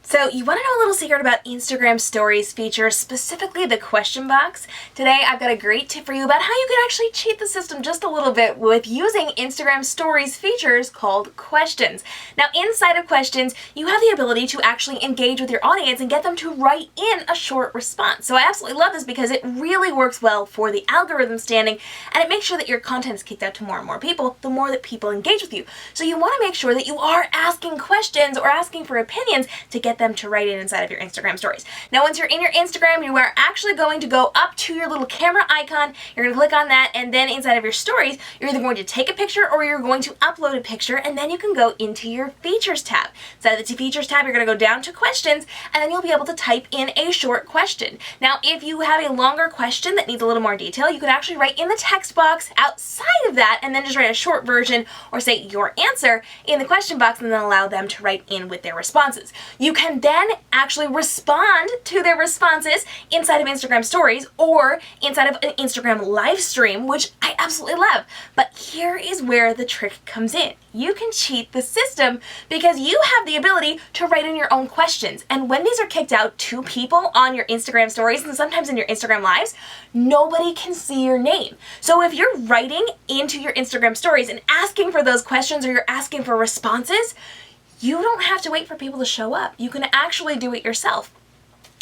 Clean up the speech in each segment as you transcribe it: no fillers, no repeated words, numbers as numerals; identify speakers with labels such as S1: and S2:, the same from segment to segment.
S1: So you want to know a little secret about Instagram Stories feature, specifically the question box? Today I've got a great tip for you about how you can actually cheat the system just a little bit with using Instagram Stories features called questions. Now inside of questions, you have the ability to actually engage with your audience and get them to write in a short response. So I absolutely love this because it really works well for the algorithm standing, and it makes sure that your content is kicked out to more and more people the more that people engage with you. So you want to make sure that you are asking questions or asking for opinions to get them to write in inside of your Instagram stories. Now once you're in your Instagram, you are actually going to go up to your little camera icon, you're going to click on that, and then inside of your stories, you're either going to take a picture or you're going to upload a picture, and then you can go into your features tab. Inside of the features tab, you're going to go down to questions, and then you'll be able to type in a short question. Now if you have a longer question that needs a little more detail, you can actually write in the text box outside of that and then just write a short version or say your answer in the question box and then allow them to write in with their responses. You can then actually respond to their responses inside of Instagram Stories or inside of an Instagram live stream, which I absolutely love. But here is where the trick comes in. You can cheat the system because you have the ability to write in your own questions. And when these are kicked out to people on your Instagram Stories and sometimes in your Instagram Lives, nobody can see your name. So if you're writing into your Instagram Stories and asking for those questions or you're asking for responses, you don't have to wait for people to show up. You can actually do it yourself.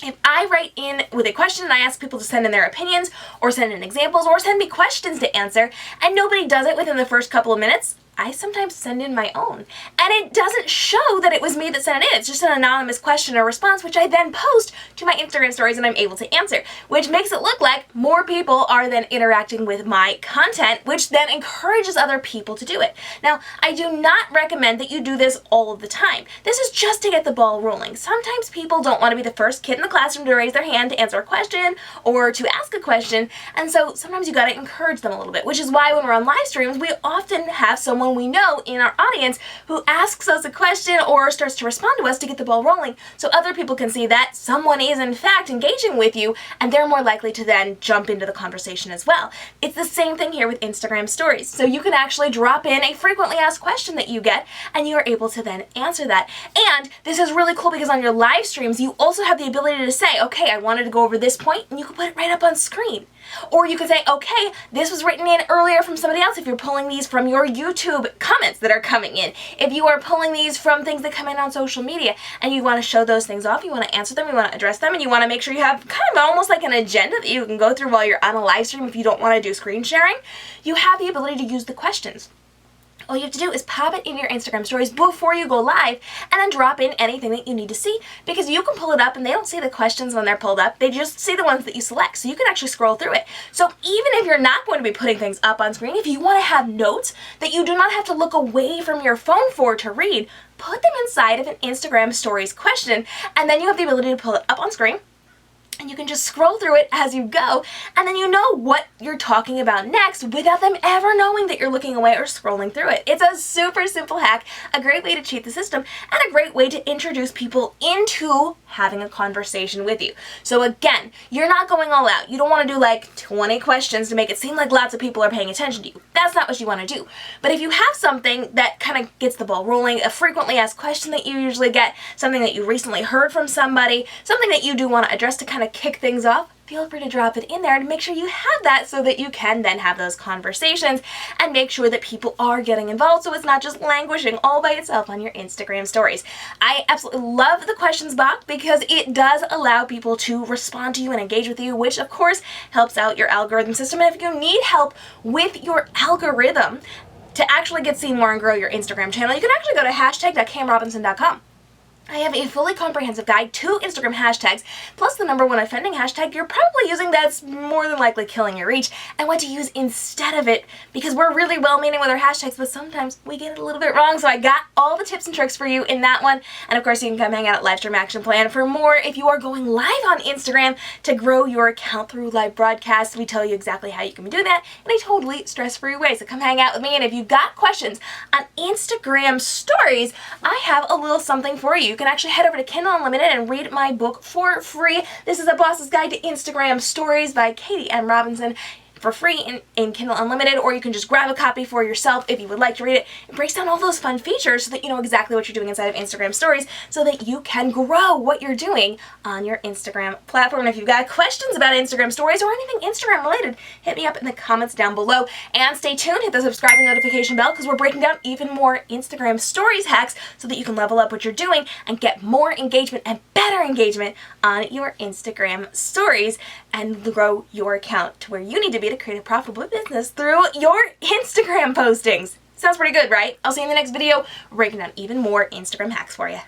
S1: If I write in with a question and I ask people to send in their opinions or send in examples or send me questions to answer and nobody does it within the first couple of minutes, I sometimes send in my own. And it doesn't show that it was me that sent it in. It's just an anonymous question or response, which I then post to my Instagram Stories and I'm able to answer, which makes it look like more people are then interacting with my content, which then encourages other people to do it. Now, I do not recommend that you do this all of the time. This is just to get the ball rolling. Sometimes people don't want to be the first kid in the classroom to raise their hand to answer a question or to ask a question, and so sometimes you got to encourage them a little bit, which is why when we're on live streams, we often have someone we know in our audience who asks us a question or starts to respond to us to get the ball rolling so other people can see that someone is in fact engaging with you and they're more likely to then jump into the conversation as well. It's the same thing here with Instagram Stories. So you can actually drop in a frequently asked question that you get and you are able to then answer that. And this is really cool because on your live streams you also have the ability to say, okay, I wanted to go over this point, and you can put it right up on screen. Or you can say, okay, this was written in earlier from somebody else if you're pulling these from your YouTube comments that are coming in. If you are pulling these from things that come in on social media and you want to show those things off, you want to answer them, you want to address them, and you want to make sure you have kind of almost like an agenda that you can go through while you're on a live stream if you don't want to do screen sharing, you have the ability to use the questions. All you have to do is pop it in your Instagram Stories before you go live and then drop in anything that you need to see, because you can pull it up and they don't see the questions when they're pulled up, they just see the ones that you select, so you can actually scroll through it. So even if you're not going to be putting things up on screen, if you want to have notes that you do not have to look away from your phone for to read, put them inside of an Instagram Stories question, and then you have the ability to pull it up on screen. And you can just scroll through it as you go, and then you know what you're talking about next without them ever knowing that you're looking away or scrolling through it. It's a super simple hack, a great way to cheat the system, and a great way to introduce people into having a conversation with you. So again, you're not going all out. You don't want to do like 20 questions to make it seem like lots of people are paying attention to you. That's not what you want to do. But if you have something that kind of gets the ball rolling, a frequently asked question that you usually get, something that you recently heard from somebody, something that you do want to address to kind of kick things off, feel free to drop it in there to make sure you have that so that you can then have those conversations and make sure that people are getting involved so it's not just languishing all by itself on your Instagram Stories. I absolutely love the questions box because it does allow people to respond to you and engage with you, which of course helps out your algorithm system. And if you need help with your algorithm to actually get seen more and grow your Instagram channel, you can actually go to #camrobinson.com. I have a fully comprehensive guide to Instagram hashtags, plus the #1 offending hashtag you're probably using that's more than likely killing your reach, and what to use instead of it, because we're really well-meaning with our hashtags, but sometimes we get it a little bit wrong, so I got all the tips and tricks for you in that one. And of course, you can come hang out at Livestream Action Plan for more if you are going live on Instagram to grow your account through live broadcasts. We tell you exactly how you can do that in a totally stress-free way, so come hang out with me. And if you've got questions on Instagram Stories, I have a little something for you. You can actually head over to Kindle Unlimited and read my book for free. This is A Boss's Guide to Instagram Stories by Katie M. Robinson. for free in Kindle Unlimited, or you can just grab a copy for yourself if you would like to read it. It breaks down all those fun features so that you know exactly what you're doing inside of Instagram Stories so that you can grow what you're doing on your Instagram platform. And if you've got questions about Instagram Stories or anything Instagram related, hit me up in the comments down below. And stay tuned, hit the subscribe and notification bell because we're breaking down even more Instagram Stories hacks so that you can level up what you're doing and get more engagement and better engagement on your Instagram Stories and grow your account to where you need to be to create a profitable business through your Instagram postings. Sounds pretty good, right? I'll see you in the next video breaking down even more Instagram hacks for you.